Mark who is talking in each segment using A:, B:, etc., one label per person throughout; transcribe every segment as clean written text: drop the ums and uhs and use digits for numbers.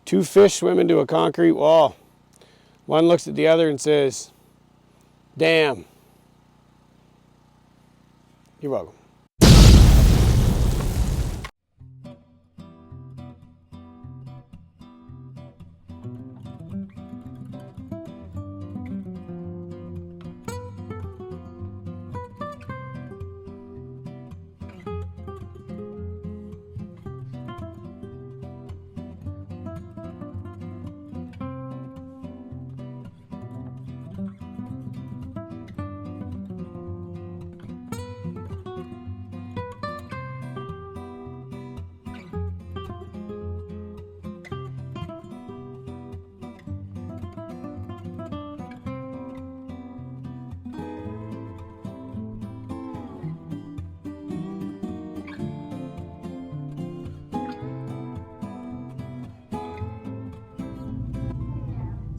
A: Two fish swim into a concrete wall. One looks at the other and says, "Damn." You're welcome.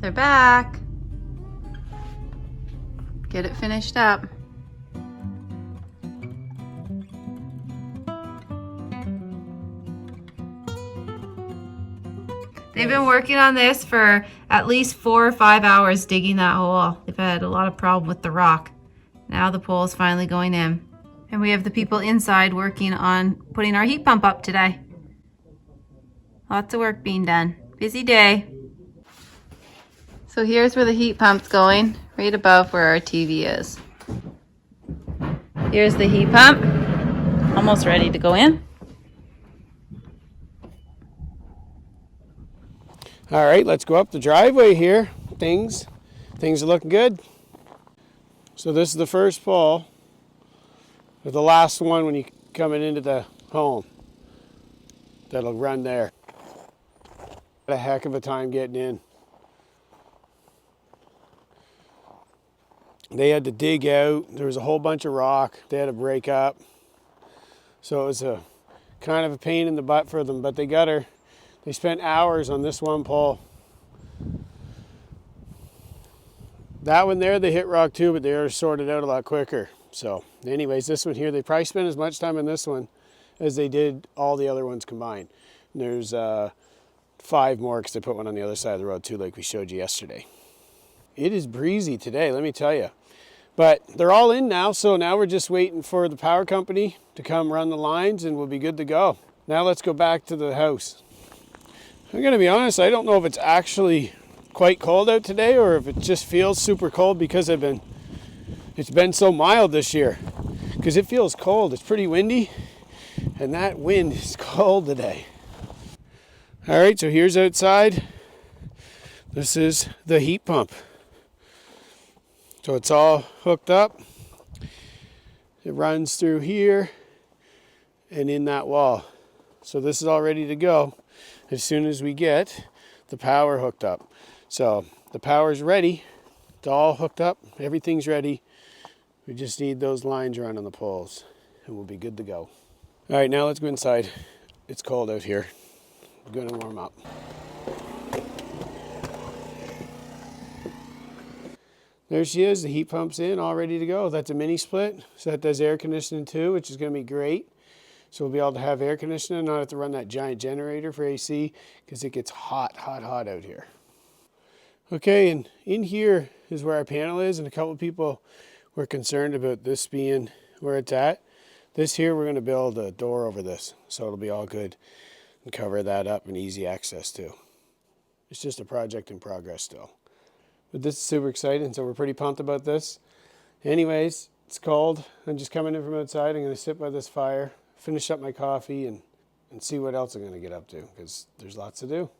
B: They're back. Get it finished up. They've been working on this for at least 4 or 5 hours digging that hole. They've had a lot of problem with the rock. Now the pole is finally going in. And we have the people inside working on putting our heat pump up today. Lots of work being done. Busy day. So here's where the heat pump's going, right above where our TV is. Here's the heat pump, almost ready to go in.
A: All right, let's go up the driveway here. Things are looking good. So this is the first pole, or the last one when you're coming into the home. That'll run there. Had a heck of a time getting in. They had to dig out. There was a whole bunch of rock. They had to break up. So it was a kind of a pain in the butt for them, but they got her. They spent hours on this one pole. That one there, they hit rock too, but they were sorted out a lot quicker. So anyways, this one here, they probably spent as much time on this one as they did all the other ones combined. And there's 5 more because they put one on the other side of the road too, like we showed you yesterday. It is breezy today, let me tell you. But they're all in now, so now we're just waiting for the power company to come run the lines and we'll be good to go. Now let's go back to the house. I'm gonna be honest, I don't know if it's actually quite cold out today or if it just feels super cold because it's been so mild this year. Because it feels cold, it's pretty windy, and that wind is cold today. All right, so here's outside. This is the heat pump. So it's all hooked up. It runs through here and in that wall. So this is all ready to go as soon as we get the power hooked up. So the power's ready. It's all hooked up. Everything's ready. We just need those lines run on the poles and we'll be good to go. All right, now let's go inside. It's cold out here. We're going to warm up. There she is, the heat pump's in, all ready to go. That's a mini split, so that does air conditioning too, which is going to be great. So we'll be able to have air conditioning, not have to run that giant generator for AC, because it gets hot, hot, hot out here. Okay, and in here is where our panel is, and a couple of people were concerned about this being where it's at. This here, we're going to build a door over this, so it'll be all good and cover that up and easy access too. It's just a project in progress still. But this is super exciting, so we're pretty pumped about this. Anyways, it's cold. I'm just coming in from outside. I'm going to sit by this fire, finish up my coffee, and see what else I'm going to get up to, because there's lots to do.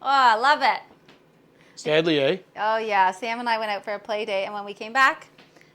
B: I love it.
A: It's deadly, eh?
B: Oh yeah, Sam and I went out for a play date, and when we came back,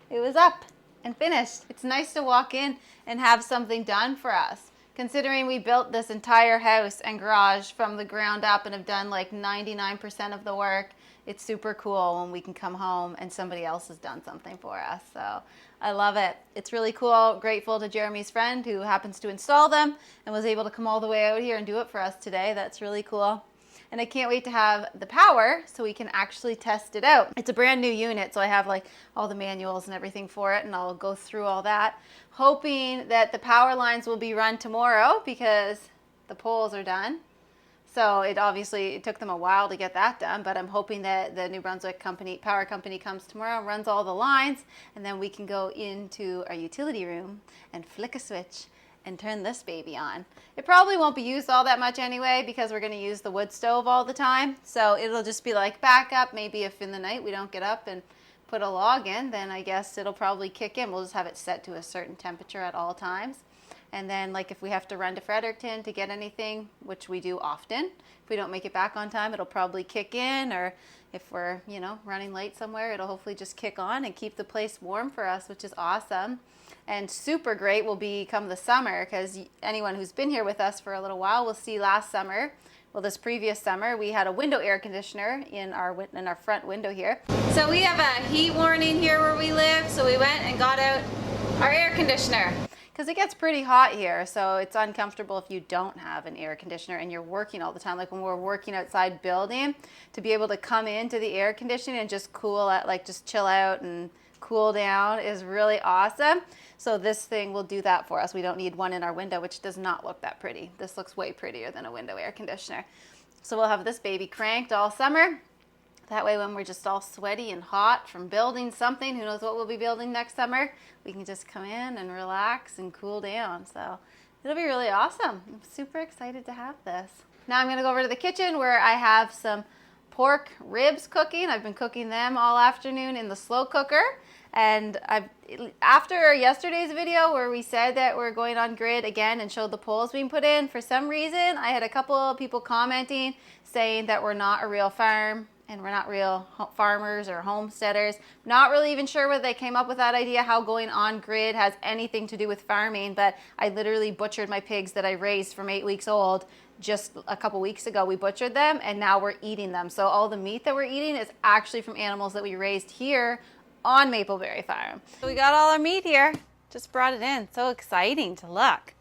B: it was up and finished. It's nice to walk in and have something done for us. Considering we built this entire house and garage from the ground up and have done like 99% of the work, it's super cool when we can come home and somebody else has done something for us. So I love it. It's really cool. Grateful to Jeremy's friend who happens to install them and was able to come all the way out here and do it for us today. That's really cool. And I can't wait to have the power so we can actually test it out. It's a brand new unit, so I have like all the manuals and everything for it, and I'll go through all that, hoping that the power lines will be run tomorrow because the poles are done. So it took them a while to get that done, but I'm hoping that the New Brunswick power company comes tomorrow, runs all the lines, and then we can go into our utility room and flick a switch and turn this baby on. It probably won't be used all that much anyway because we're going to use the wood stove all the time. So it'll just be like backup. Maybe if in the night we don't get up and put a log in, then I guess it'll probably kick in. We'll just have it set to a certain temperature at all times. And then like if we have to run to Fredericton to get anything, which we do often, if we don't make it back on time, it'll probably kick in. Or if we're, running late somewhere, it'll hopefully just kick on and keep the place warm for us, which is awesome. And super great will become the summer, because anyone who's been here with us for a little while will see this previous summer, we had a window air conditioner in our front window here. So we have a heat warning here where we live, so we went and got out our air conditioner. Because it gets pretty hot here, so it's uncomfortable if you don't have an air conditioner and you're working all the time. Like when we're working outside building, to be able to come into the air conditioning and just just chill out and cool down is really awesome. So this thing will do that for us. We don't need one in our window, which does not look that pretty. This looks way prettier than a window air conditioner. So we'll have this baby cranked all summer. That way when we're just all sweaty and hot from building something, who knows what we'll be building next summer, we can just come in and relax and cool down. So it'll be really awesome. I'm super excited to have this. Now I'm gonna go over to the kitchen where I have some pork ribs cooking. I've been cooking them all afternoon in the slow cooker. And after yesterday's video where we said that we're going on grid again and showed the poles being put in, for some reason I had a couple of people commenting saying that we're not a real farm and we're not real farmers or homesteaders. Not really even sure where they came up with that idea, how going on grid has anything to do with farming, but I literally butchered my pigs that I raised from 8 weeks old. Just a couple weeks ago we butchered them and now we're eating them. So all the meat that we're eating is actually from animals that we raised here on Mapleberry Farm. So we got all our meat here, just brought it in. So exciting to look.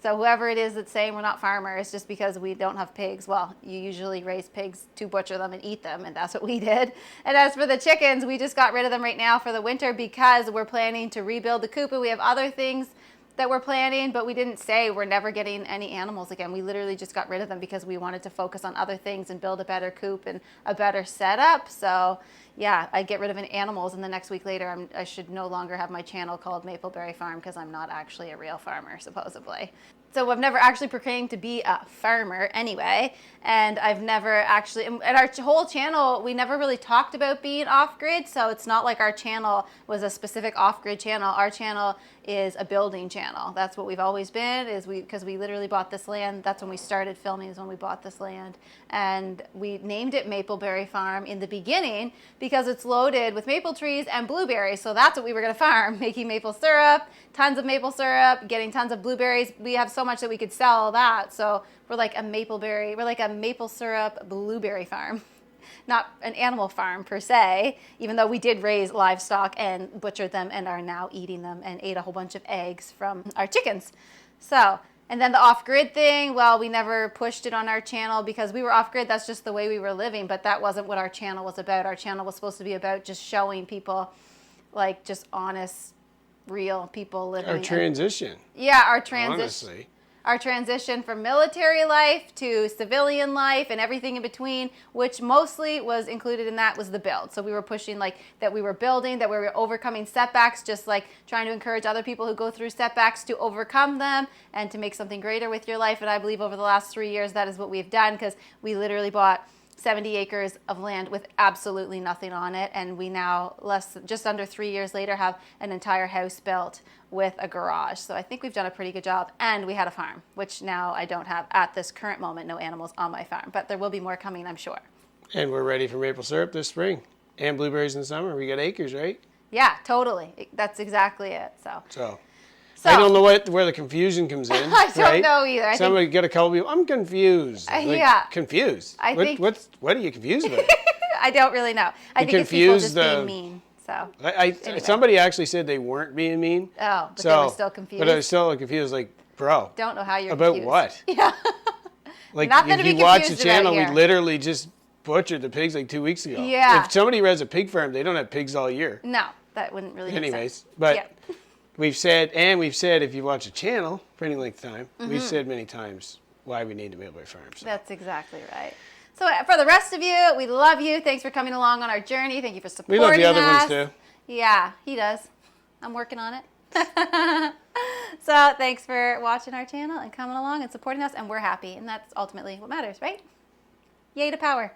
B: So whoever it is that's saying we're not farmers just because we don't have pigs, well, you usually raise pigs to butcher them and eat them, and that's what we did. And as for the chickens, we just got rid of them right now for the winter because we're planning to rebuild the coop, and we have other things that we're planning, but we didn't say we're never getting any animals again. We literally just got rid of them because we wanted to focus on other things and build a better coop and a better setup. So yeah, I get rid of animals, and the next week later I should no longer have my channel called Mapleberry Farm because I'm not actually a real farmer, supposedly. So I've never actually proclaimed to be a farmer anyway, and I've never actually, and our whole channel, we never really talked about being off-grid, so it's not like our channel was a specific off-grid channel. Our channel is a building channel. That's what we've always been, because we literally bought this land. That's when we started filming, is when we bought this land. And we named it Mapleberry Farm in the beginning because it's loaded with maple trees and blueberries, so that's what we were gonna farm, making maple syrup, tons of maple syrup, getting tons of blueberries. We have so much that we could sell that, so we're like a maple syrup blueberry farm. Not an animal farm per se, even though we did raise livestock and butchered them and are now eating them and ate a whole bunch of eggs from our chickens. So, and then the off-grid thing, well, we never pushed it on our channel because we were off-grid. That's just the way we were living, but that wasn't what our channel was about. Our channel was supposed to be about just showing people, like, just honest, real people living.
A: Our transition.
B: Our transition.
A: Honestly.
B: Our transition from military life to civilian life and everything in between, which mostly was included in that was the build. So we were pushing that we were building, that we were overcoming setbacks, just like trying to encourage other people who go through setbacks to overcome them and to make something greater with your life. And I believe over the last 3 years, that is what we've done, because we literally bought
C: 70 acres of land with absolutely nothing on it, and we now, just under 3 years later, have an entire house built with a garage. So I think we've done a pretty good job, and we had a farm, which now I don't have at this current moment, no animals on my farm, but there will be more coming, I'm sure.
A: And we're ready for maple syrup this spring and blueberries in the summer. We got acres, right?
C: Yeah, totally. That's exactly it. So
A: I don't know where the confusion comes in.
C: I don't
A: right?
C: know either.
A: Somebody get a couple people. I'm confused. Confused. What are you confused about?
C: I don't really know. I think it's people just being mean. So
A: anyway. Somebody actually said they weren't being mean.
C: Oh, but they were still confused.
A: But I was still confused. Like, bro.
C: Don't know how you're
A: about
C: confused.
A: what?
C: Yeah.
A: Like
C: Nothing
A: if you watch the channel, we literally just butchered the pigs like 2 weeks ago.
C: Yeah.
A: If somebody runs a pig farm, they don't have pigs all year.
C: No, that wouldn't really make sense.
A: But we've said if you watch a channel for any length of time, we've said many times why we need to Mapleberry Farm. So.
C: That's exactly right. So for the rest of you, we love you. Thanks for coming along on our journey. Thank you for supporting us.
A: We love the other ones too.
C: Yeah, he does. I'm working on it. So thanks for watching our channel and coming along and supporting us, and we're happy, and that's ultimately what matters, right? Yay to power.